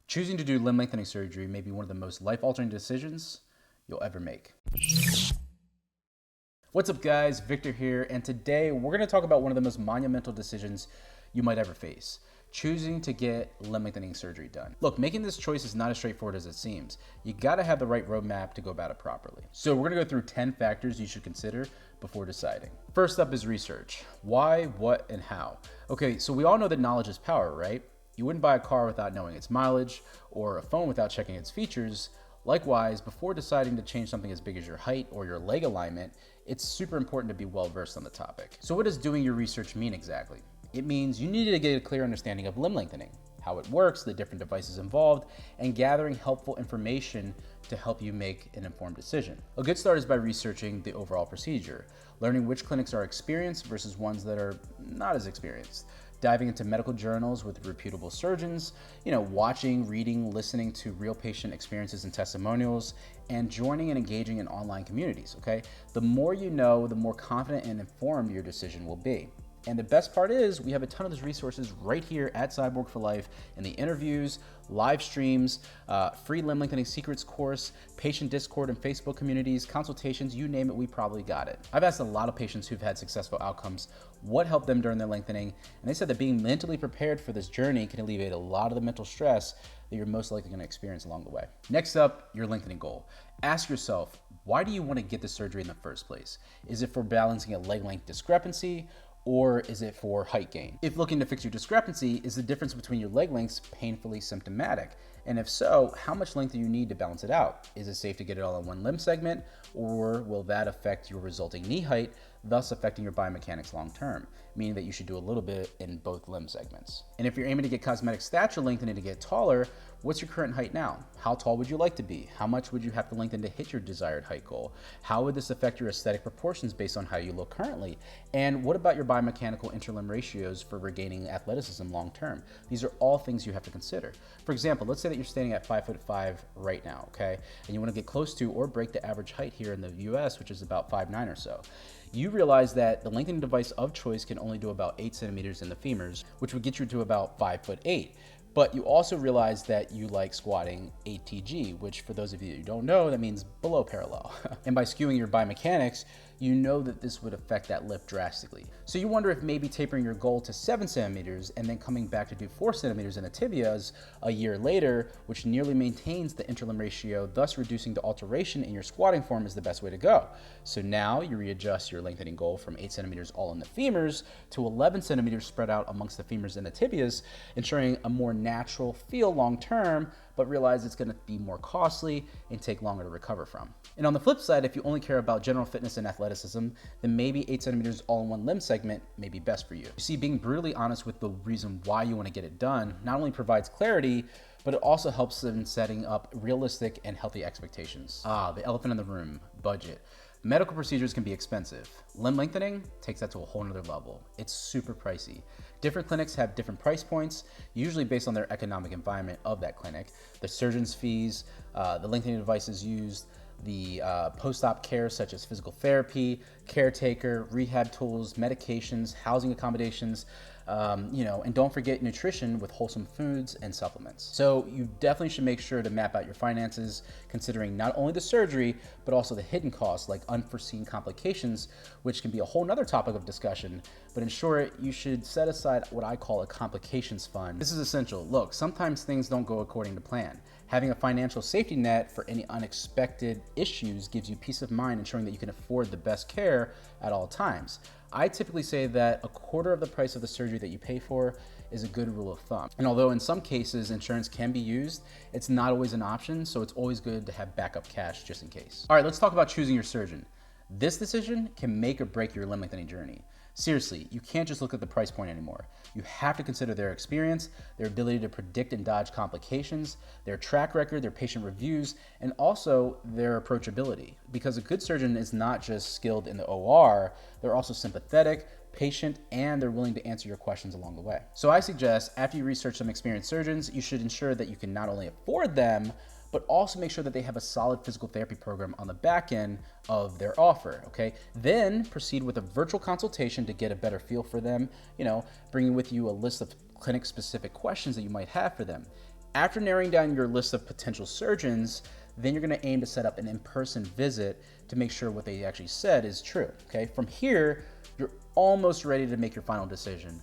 Choosing to do limb lengthening surgery may be one of the most life-altering decisions you'll ever make. What's up guys, Victor here, and today we're going to talk about one of the most monumental decisions you might ever face. Choosing to get limb lengthening surgery done. Look, making this choice is not as straightforward as it seems. You gotta have the right roadmap to go about it properly. So we're gonna go through 10 factors you should consider before deciding. First up is research. Why, what, and how. Okay, so we all know that knowledge is power, right? You wouldn't buy a car without knowing its mileage, or a phone without checking its features. Likewise, before deciding to change something as big as your height or your leg alignment, it's super important to be well versed on the topic. So what does doing your research mean exactly? It means you need to get a clear understanding of limb lengthening, how it works, the different devices involved, and gathering helpful information to help you make an informed decision. A good start is by researching the overall procedure, learning which clinics are experienced versus ones that are not as experienced, diving into medical journals with reputable surgeons, watching, reading, listening to real patient experiences and testimonials, and joining and engaging in online communities, okay? The more you know, the more confident and informed your decision will be. And the best part is we have a ton of those resources right here at Cyborg for Life in the interviews, live streams, free limb lengthening secrets course, patient Discord and Facebook communities, consultations, you name it, we probably got it. I've asked a lot of patients who've had successful outcomes what helped them during their lengthening, and they said that being mentally prepared for this journey can alleviate a lot of the mental stress that you're most likely going to experience along the way. Next up, your lengthening goal. Ask yourself, why do you want to get the surgery in the first place? Is it for balancing a leg length discrepancy? Or is it for height gain? If looking to fix your discrepancy, is the difference between your leg lengths painfully symptomatic? And if so, how much length do you need to balance it out? Is it safe to get it all in one limb segment, or will that affect your resulting knee height, thus affecting your biomechanics long term, meaning that you should do a little bit in both limb segments? And if you're aiming to get cosmetic stature lengthening to get taller, what's your current height now? How tall would you like to be? How much would you have to lengthen to hit your desired height goal? How would this affect your aesthetic proportions based on how you look currently? And what about your biomechanical interlimb ratios for regaining athleticism long term? These are all things you have to consider. For example, let's say that you're standing at 5'5" right now, okay? And you want to get close to or break the average height here in the US, which is about 5'9" or so. You realize that the lengthening device of choice can only do about 8 centimeters in the femurs, which would get you to about 5'8". But you also realize that you like squatting ATG, which for those of you who don't know, that means below parallel. And by skewing your biomechanics, you know that this would affect that lift drastically. So you wonder if maybe tapering your goal to 7 centimeters and then coming back to do 4 centimeters in the tibias a year later, which nearly maintains the interlimb ratio, thus reducing the alteration in your squatting form, is the best way to go. So now you readjust your lengthening goal from 8 centimeters all in the femurs to 11 centimeters spread out amongst the femurs and the tibias, ensuring a more natural feel long term, but realize it's going to be more costly and take longer to recover from. And on the flip side, if you only care about general fitness and athleticism, then maybe 8 centimeters all in one limb segment may be best for you. You see, being brutally honest with the reason why you want to get it done not only provides clarity, but it also helps in setting up realistic and healthy expectations. The elephant in the room, budget. Medical procedures can be expensive. Limb lengthening takes that to a whole nother level. It's super pricey. Different clinics have different price points, usually based on their economic environment of that clinic, the surgeon's fees, the lengthening devices used, the post-op care such as physical therapy, caretaker, rehab tools, medications, housing accommodations, and don't forget nutrition with wholesome foods and supplements. So you definitely should make sure to map out your finances, considering not only the surgery, but also the hidden costs like unforeseen complications, which can be a whole nother topic of discussion. But in short, you should set aside what I call a complications fund. This is essential. Look, sometimes things don't go according to plan. Having a financial safety net for any unexpected issues gives you peace of mind, ensuring that you can afford the best care at all times. I typically say that a quarter of the price of the surgery that you pay for is a good rule of thumb. And although in some cases insurance can be used, it's not always an option, so it's always good to have backup cash just in case. All right, let's talk about choosing your surgeon. This decision can make or break your limb lengthening journey. Seriously, you can't just look at the price point anymore. You have to consider their experience, their ability to predict and dodge complications, their track record, their patient reviews, and also their approachability. Because a good surgeon is not just skilled in the OR, they're also sympathetic, patient, and they're willing to answer your questions along the way. So I suggest after you research some experienced surgeons, you should ensure that you can not only afford them, but also make sure that they have a solid physical therapy program on the back end of their offer, okay? Then proceed with a virtual consultation to get a better feel for them, bringing with you a list of clinic-specific questions that you might have for them. After narrowing down your list of potential surgeons, then you're gonna aim to set up an in-person visit to make sure what they actually said is true, okay? From here, you're almost ready to make your final decision.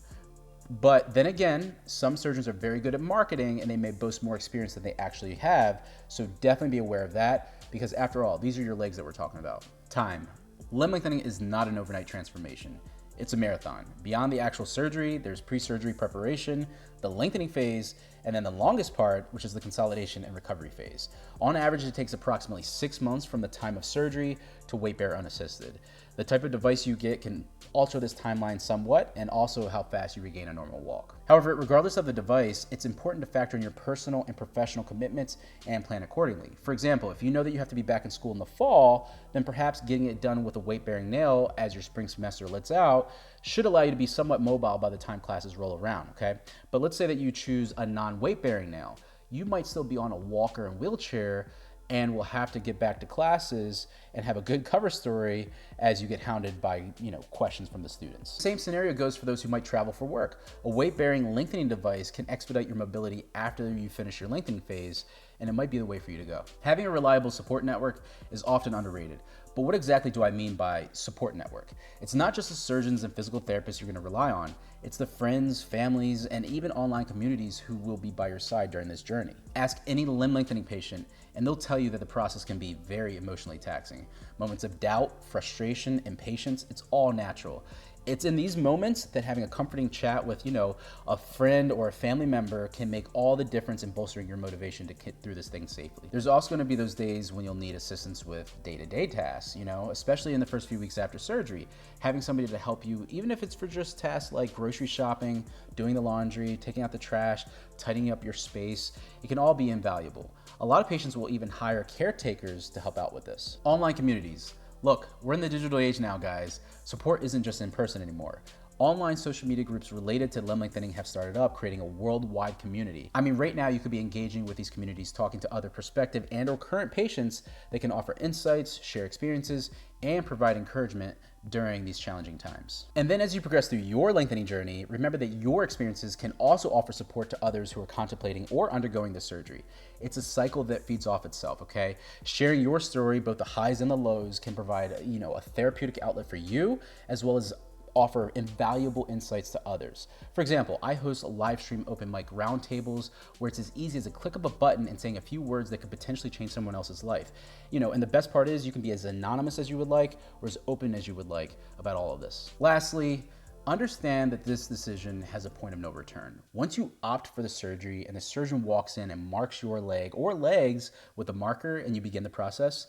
But then again, some surgeons are very good at marketing and they may boast more experience than they actually have. So definitely be aware of that, because after all, these are your legs that we're talking about. Time. Limb lengthening is not an overnight transformation. It's a marathon. Beyond the actual surgery, there's pre-surgery preparation, the lengthening phase, and then the longest part, which is the consolidation and recovery phase. On average, it takes approximately 6 months from the time of surgery to weight bear unassisted. The type of device you get can alter this timeline somewhat, and also how fast you regain a normal walk. However, regardless of the device, it's important to factor in your personal and professional commitments and plan accordingly. For example, if you know that you have to be back in school in the fall, then perhaps getting it done with a weight-bearing nail as your spring semester lets out should allow you to be somewhat mobile by the time classes roll around, okay? But let's say that you choose a non-weight-bearing nail. You might still be on a walker and wheelchair and will have to get back to classes and have a good cover story as you get hounded by, questions from the students. Same scenario goes for those who might travel for work. A weight-bearing lengthening device can expedite your mobility after you finish your lengthening phase, and it might be the way for you to go. Having a reliable support network is often underrated. But what exactly do I mean by support network? It's not just the surgeons and physical therapists you're gonna rely on. It's the friends, families, and even online communities who will be by your side during this journey. Ask any limb lengthening patient, and they'll tell you that the process can be very emotionally taxing. Moments of doubt, frustration, impatience, it's all natural. It's in these moments that having a comforting chat with, a friend or a family member can make all the difference in bolstering your motivation to get through this thing safely. There's also going to be those days when you'll need assistance with day-to-day tasks, especially in the first few weeks after surgery. Having somebody to help you, even if it's for just tasks like grocery shopping, doing the laundry, taking out the trash, tidying up your space, it can all be invaluable. A lot of patients will even hire caretakers to help out with this. Online communities. Look, we're in the digital age now, guys. Support isn't just in person anymore. Online social media groups related to limb lengthening have started up, creating a worldwide community. I mean, right now you could be engaging with these communities, talking to other prospective and or current patients that can offer insights, share experiences, and provide encouragement during these challenging times. And then as you progress through your lengthening journey, remember that your experiences can also offer support to others who are contemplating or undergoing the surgery. It's a cycle that feeds off itself, okay? Sharing your story, both the highs and the lows, can provide, a therapeutic outlet for you, as well as offer invaluable insights to others. For example, I host live stream open mic roundtables where it's as easy as a click of a button and saying a few words that could potentially change someone else's life. And the best part is you can be as anonymous as you would like or as open as you would like about all of this. Lastly, understand that this decision has a point of no return. Once you opt for the surgery and the surgeon walks in and marks your leg or legs with a marker and you begin the process,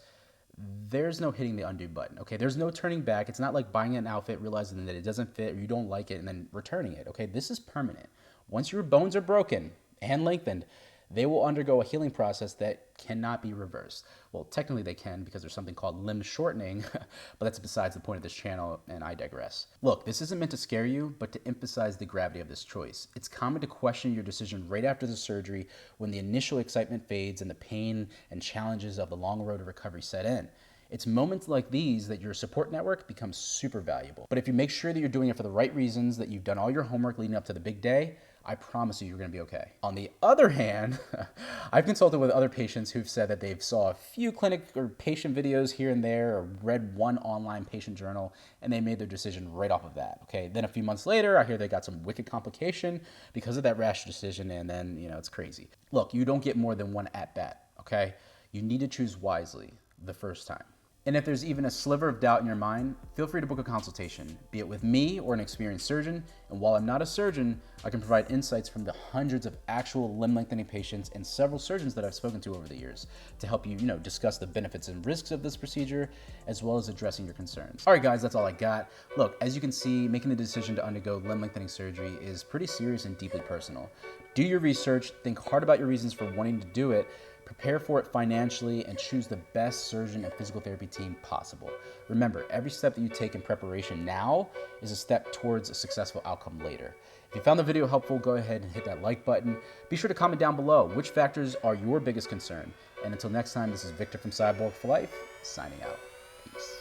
there's no hitting the undo button, okay? There's no turning back. It's not like buying an outfit, realizing that it doesn't fit or you don't like it and then returning it, okay? This is permanent. Once your bones are broken and lengthened, they will undergo a healing process that cannot be reversed. Well, technically they can because there's something called limb shortening, but that's besides the point of this channel and I digress. Look, this isn't meant to scare you, but to emphasize the gravity of this choice. It's common to question your decision right after the surgery when the initial excitement fades and the pain and challenges of the long road to recovery set in. It's moments like these that your support network becomes super valuable. But if you make sure that you're doing it for the right reasons, that you've done all your homework leading up to the big day, I promise you're gonna be okay. On the other hand, I've consulted with other patients who've said that they've saw a few clinic or patient videos here and there or read one online patient journal and they made their decision right off of that, okay? Then a few months later, I hear they got some wicked complication because of that rash decision and then, it's crazy. Look, you don't get more than one at-bat, okay? You need to choose wisely the first time. And if there's even a sliver of doubt in your mind, feel free to book a consultation, be it with me or an experienced surgeon. And while I'm not a surgeon, I can provide insights from the hundreds of actual limb lengthening patients and several surgeons that I've spoken to over the years to help you, discuss the benefits and risks of this procedure, as well as addressing your concerns. All right, guys, that's all I got. Look, as you can see, making the decision to undergo limb lengthening surgery is pretty serious and deeply personal. Do your research, think hard about your reasons for wanting to do it, prepare for it financially, and choose the best surgeon and physical therapy team possible. Remember, every step that you take in preparation now is a step towards a successful outcome later. If you found the video helpful, go ahead and hit that like button. Be sure to comment down below which factors are your biggest concern. And until next time, this is Victor from Cyborg for Life, signing out. Peace.